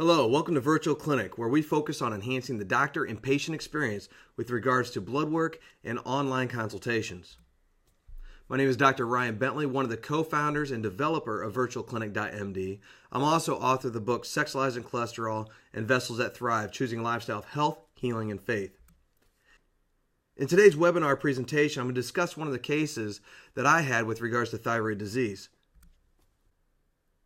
Hello, welcome to VirtualClinic, where we focus on enhancing the doctor and patient experience with regards to blood work and online consultations. My name is Dr. Ryan Bentley, one of the co-founders and developer of VirtualClinic.md. I'm also author of the book Sexualizing Cholesterol and Vessels That Thrive, Choosing a Lifestyle of Health, Healing, and Faith. In today's webinar presentation, I'm going to discuss one of the cases that I had with regards to thyroid disease.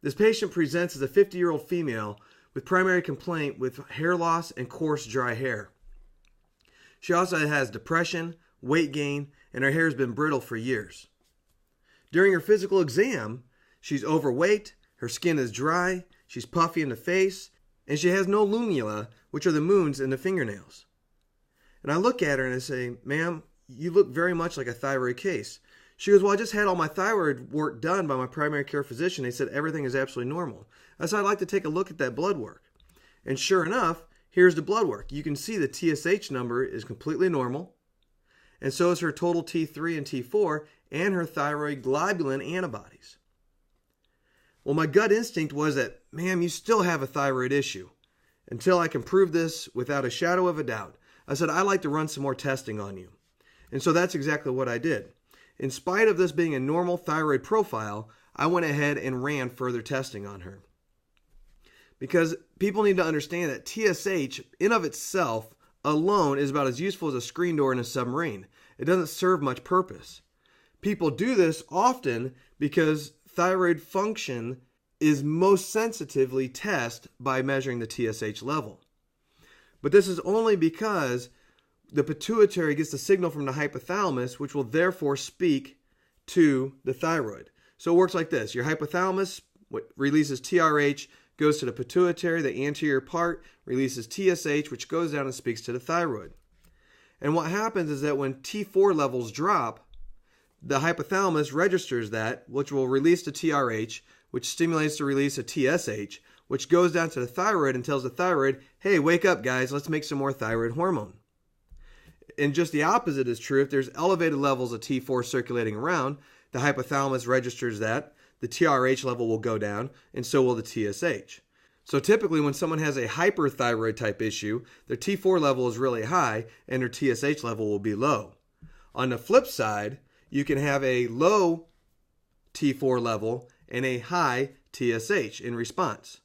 This patient presents as a 50-year-old female with primary complaint with hair loss and coarse, dry hair. She also has depression, weight gain, and her hair has been brittle for years. During her physical exam, she's overweight, her skin is dry, she's puffy in the face, and she has no lumula, which are the moons in the fingernails. And I look at her and I say, "Ma'am, you look very much like a thyroid case." She goes, "Well, I just had all my thyroid work done by my primary care physician. They said everything is absolutely normal." I said, "I'd like to take a look at that blood work." And sure enough, here's the blood work. You can see the TSH number is completely normal. And so is her total T3 and T4 and her thyroid globulin antibodies. Well, my gut instinct was that, "Ma'am, you still have a thyroid issue. Until I can prove this without a shadow of a doubt," I said, "I'd like to run some more testing on you." And so that's exactly what I did. In spite of this being a normal thyroid profile, I went ahead and ran further testing on her. Because people need to understand that TSH in of itself alone is about as useful as a screen door in a submarine. It doesn't serve much purpose. People do this often because thyroid function is most sensitively tested by measuring the TSH level. But this is only because the pituitary gets the signal from the hypothalamus, which will therefore speak to the thyroid. So it works like this. Your hypothalamus releases TRH, goes to the pituitary, the anterior part, releases TSH, which goes down and speaks to the thyroid. And what happens is that when T4 levels drop, the hypothalamus registers that, which will release the TRH, which stimulates the release of TSH, which goes down to the thyroid and tells the thyroid, "Hey, wake up, guys, let's make some more thyroid hormone." And just the opposite is true. If there's elevated levels of T4 circulating around, the hypothalamus registers that, the TRH level will go down, and so will the TSH. So typically when someone has a hyperthyroid type issue, their T4 level is really high and their TSH level will be low. On the flip side, you can have a low T4 level and a high TSH in response.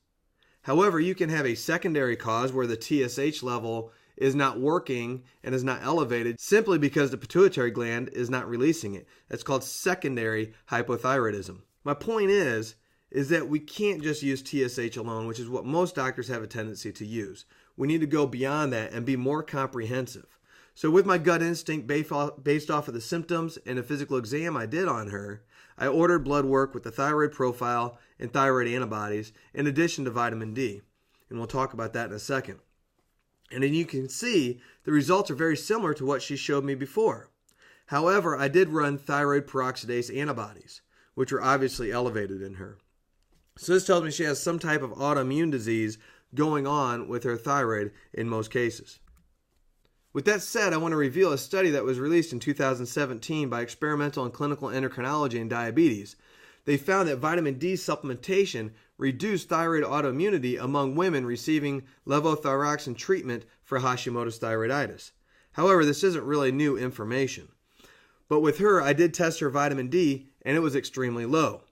However, you can have a secondary cause where the TSH level is not working and is not elevated simply because the pituitary gland is not releasing it. That's called secondary hypothyroidism. My point is that we can't just use TSH alone, which is what most doctors have a tendency to use. We need to go beyond that and be more comprehensive. So with my gut instinct based off of the symptoms and the physical exam I did on her, I ordered blood work with the thyroid profile and thyroid antibodies in addition to vitamin D. And we'll talk about that in a second. And then you can see the results are very similar to what she showed me before. However, I did run thyroid peroxidase antibodies, which were obviously elevated in her. So this tells me she has some type of autoimmune disease going on with her thyroid in most cases. With that said, I want to reveal a study that was released in 2017 by Experimental and Clinical Endocrinology and Diabetes. They found that vitamin D supplementation reduced thyroid autoimmunity among women receiving levothyroxine treatment for Hashimoto's thyroiditis. However, this isn't really new information. But with her, I did test her vitamin D, and it was extremely low.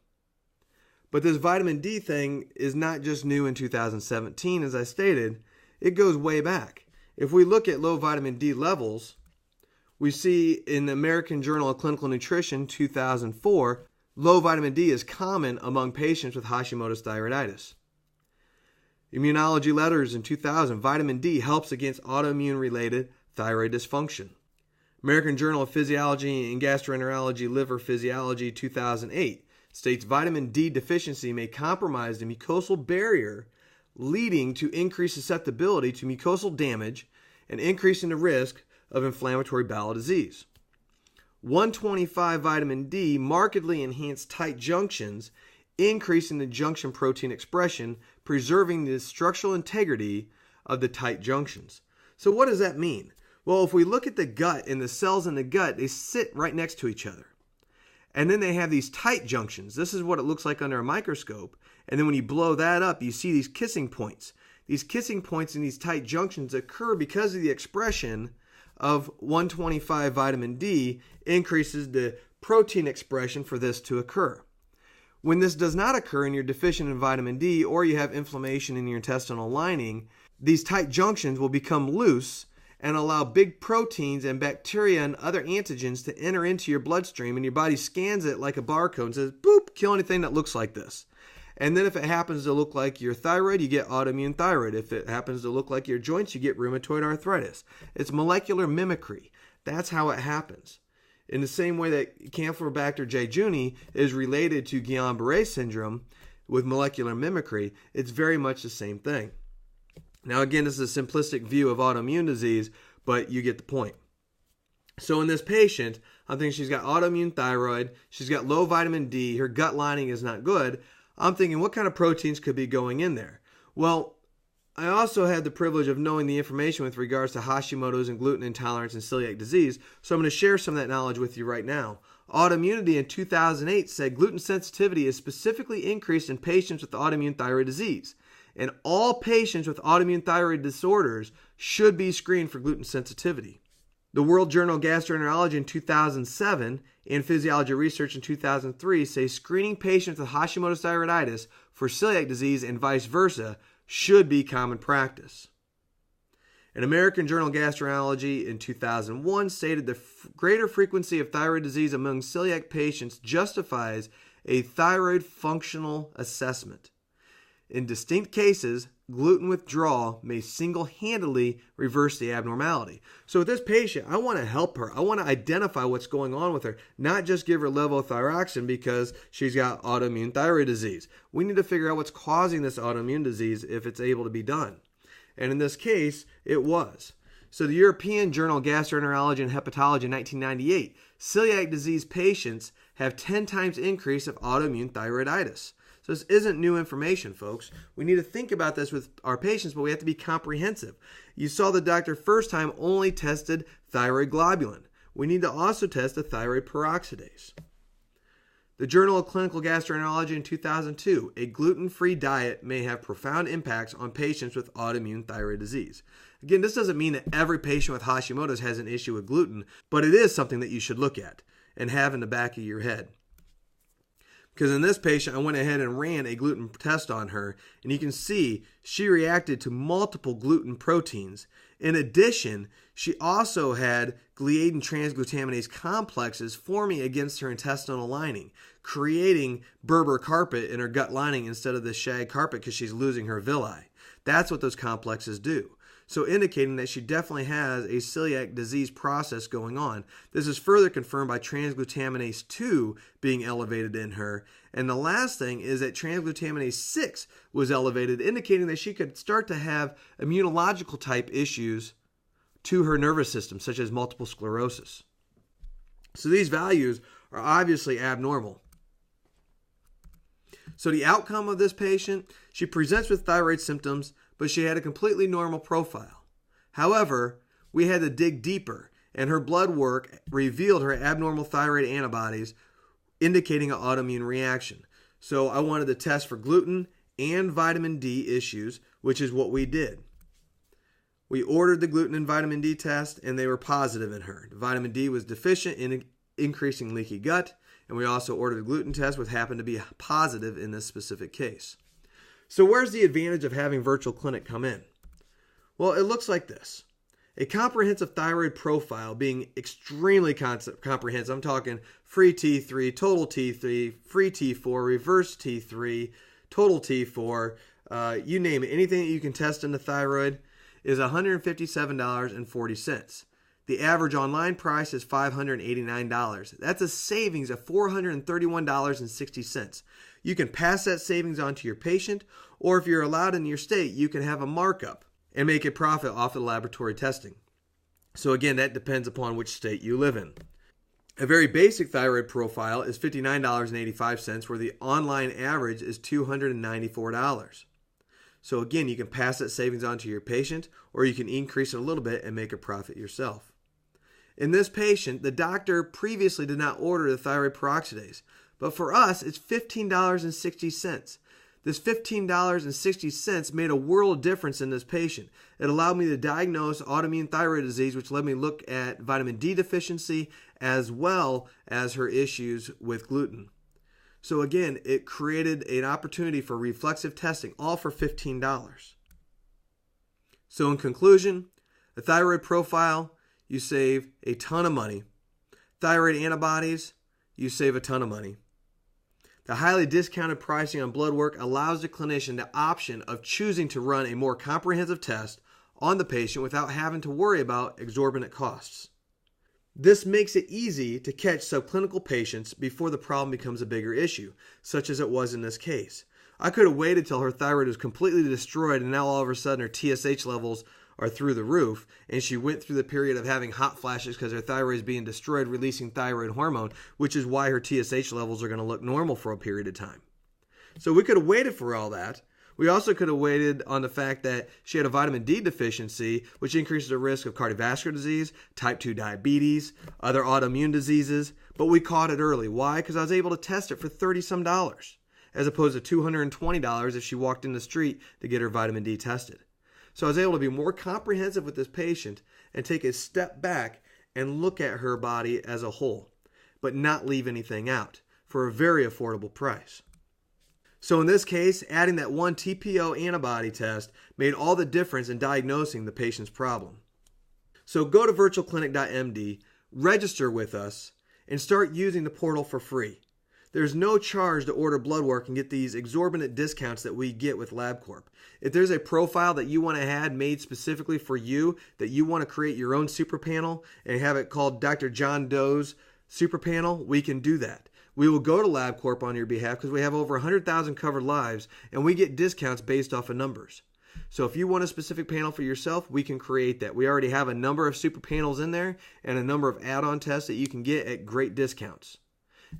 But this vitamin D thing is not just new in 2017, as I stated. It goes way back. If we look at low vitamin D levels, we see in the American Journal of Clinical Nutrition 2004, low vitamin D is common among patients with Hashimoto's thyroiditis. Immunology Letters in 2000, vitamin D helps against autoimmune-related thyroid dysfunction. American Journal of Physiology and Gastroenterology Liver Physiology 2008 states vitamin D deficiency may compromise the mucosal barrier, leading to increased susceptibility to mucosal damage and increasing the risk of inflammatory bowel disease. 125 vitamin D markedly enhanced tight junctions, increasing the junction protein expression, preserving the structural integrity of the tight junctions. So what does that mean? Well, if we look at the gut and the cells in the gut, they sit right next to each other. And then they have these tight junctions. This is what it looks like under a microscope. And then when you blow that up, you see these kissing points. These kissing points and these tight junctions occur because of the expression of 125 vitamin D increases the protein expression for this to occur. When this does not occur and you're deficient in vitamin D or you have inflammation in your intestinal lining, these tight junctions will become loose and allow big proteins and bacteria and other antigens to enter into your bloodstream, and your body scans it like a barcode and says, boop, kill anything that looks like this. And then if it happens to look like your thyroid, you get autoimmune thyroid. If it happens to look like your joints, you get rheumatoid arthritis. It's molecular mimicry. That's how it happens. In the same way that Campylobacter jejuni is related to Guillain-Barré syndrome with molecular mimicry, it's very much the same thing. Now, again, this is a simplistic view of autoimmune disease, but you get the point. So in this patient, I'm thinking she's got autoimmune thyroid, she's got low vitamin D, her gut lining is not good. I'm thinking, what kind of proteins could be going in there? Well, I also had the privilege of knowing the information with regards to Hashimoto's and gluten intolerance and celiac disease, so I'm going to share some of that knowledge with you right now. Autoimmunity in 2008 said gluten sensitivity is specifically increased in patients with autoimmune thyroid disease. And all patients with autoimmune thyroid disorders should be screened for gluten sensitivity. The World Journal of Gastroenterology in 2007 and Physiology Research in 2003 say screening patients with Hashimoto's thyroiditis for celiac disease and vice versa should be common practice. An American Journal of Gastroenterology in 2001 stated the greater frequency of thyroid disease among celiac patients justifies a thyroid functional assessment. In distinct cases, gluten withdrawal may single-handedly reverse the abnormality. So with this patient, I want to help her. I want to identify what's going on with her, not just give her levothyroxine because she's got autoimmune thyroid disease. We need to figure out what's causing this autoimmune disease if it's able to be done. And in this case, it was. So the European Journal of Gastroenterology and Hepatology in 1998, celiac disease patients have 10 times increase of autoimmune thyroiditis. So this isn't new information, folks. We need to think about this with our patients, but we have to be comprehensive. You saw the doctor first time only tested thyroid globulin. We need to also test the thyroid peroxidase. The Journal of Clinical Gastroenterology in 2002, a gluten-free diet may have profound impacts on patients with autoimmune thyroid disease. Again, this doesn't mean that every patient with Hashimoto's has an issue with gluten, but it is something that you should look at and have in the back of your head. Because in this patient, I went ahead and ran a gluten test on her, and you can see she reacted to multiple gluten proteins. In addition, she also had gliadin transglutaminase complexes forming against her intestinal lining, creating Berber carpet in her gut lining instead of the shag carpet because she's losing her villi. That's what those complexes do. So indicating that she definitely has a celiac disease process going on. This is further confirmed by transglutaminase 2 being elevated in her. And the last thing is that transglutaminase 6 was elevated, indicating that she could start to have immunological type issues to her nervous system, such as multiple sclerosis. So these values are obviously abnormal. So the outcome of this patient, she presents with thyroid symptoms, but she had a completely normal profile. However, we had to dig deeper, and her blood work revealed her abnormal thyroid antibodies, indicating an autoimmune reaction. So I wanted to test for gluten and vitamin D issues, which is what we did. We ordered the gluten and vitamin D test, and they were positive in her. The vitamin D was deficient in increasing leaky gut, and we also ordered a gluten test, which happened to be positive in this specific case. So where's the advantage of having VirtualClinic come in? Well, it looks like this. A comprehensive thyroid profile being extremely comprehensive. I'm talking free T3, total T3, free T4, reverse T3, total T4, you name it. Anything that you can test in the thyroid is $157.40. The average online price is $589. That's a savings of $431.60. You can pass that savings on to your patient, or if you're allowed in your state, you can have a markup and make a profit off of the laboratory testing. So again, that depends upon which state you live in. A very basic thyroid profile is $59.85, where the online average is $294. So again, you can pass that savings on to your patient, or you can increase it a little bit and make a profit yourself. In this patient, the doctor previously did not order the thyroid peroxidase, but for us, it's $15.60. This $15.60 made a world of difference in this patient. It allowed me to diagnose autoimmune thyroid disease, which led me to look at vitamin D deficiency as well as her issues with gluten. So again, it created an opportunity for reflexive testing, all for $15. So in conclusion, a thyroid profile, you save a ton of money. Thyroid antibodies, you save a ton of money. The highly discounted pricing on blood work allows the clinician the option of choosing to run a more comprehensive test on the patient without having to worry about exorbitant costs. This makes it easy to catch subclinical patients before the problem becomes a bigger issue, such as it was in this case. I could have waited till her thyroid was completely destroyed and now all of a sudden her TSH levels are through the roof, and she went through the period of having hot flashes because her thyroid is being destroyed, releasing thyroid hormone, which is why her TSH levels are going to look normal for a period of time. So we could have waited for all that. We also could have waited on the fact that she had a vitamin D deficiency, which increases the risk of cardiovascular disease, type 2 diabetes, other autoimmune diseases, but we caught it early. Why? Because I was able to test it for $30-some, as opposed to $220 if she walked in the street to get her vitamin D tested. So I was able to be more comprehensive with this patient and take a step back and look at her body as a whole, but not leave anything out for a very affordable price. So in this case, adding that one TPO antibody test made all the difference in diagnosing the patient's problem. So go to virtualclinic.md, register with us, and start using the portal for free. There's no charge to order blood work and get these exorbitant discounts that we get with LabCorp. If there's a profile that you want to have made specifically for you, that you want to create your own super panel and have it called Dr. John Doe's super panel, we can do that. We will go to LabCorp on your behalf because we have over 100,000 covered lives and we get discounts based off of numbers. So if you want a specific panel for yourself, we can create that. We already have a number of super panels in there and a number of add-on tests that you can get at great discounts.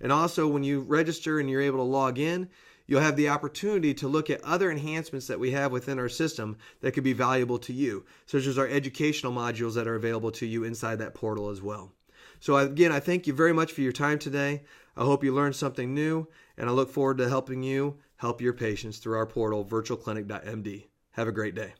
And also, when you register and you're able to log in, you'll have the opportunity to look at other enhancements that we have within our system that could be valuable to you, such as our educational modules that are available to you inside that portal as well. So again, I thank you very much for your time today. I hope you learned something new, and I look forward to helping you help your patients through our portal, virtualclinic.md. Have a great day.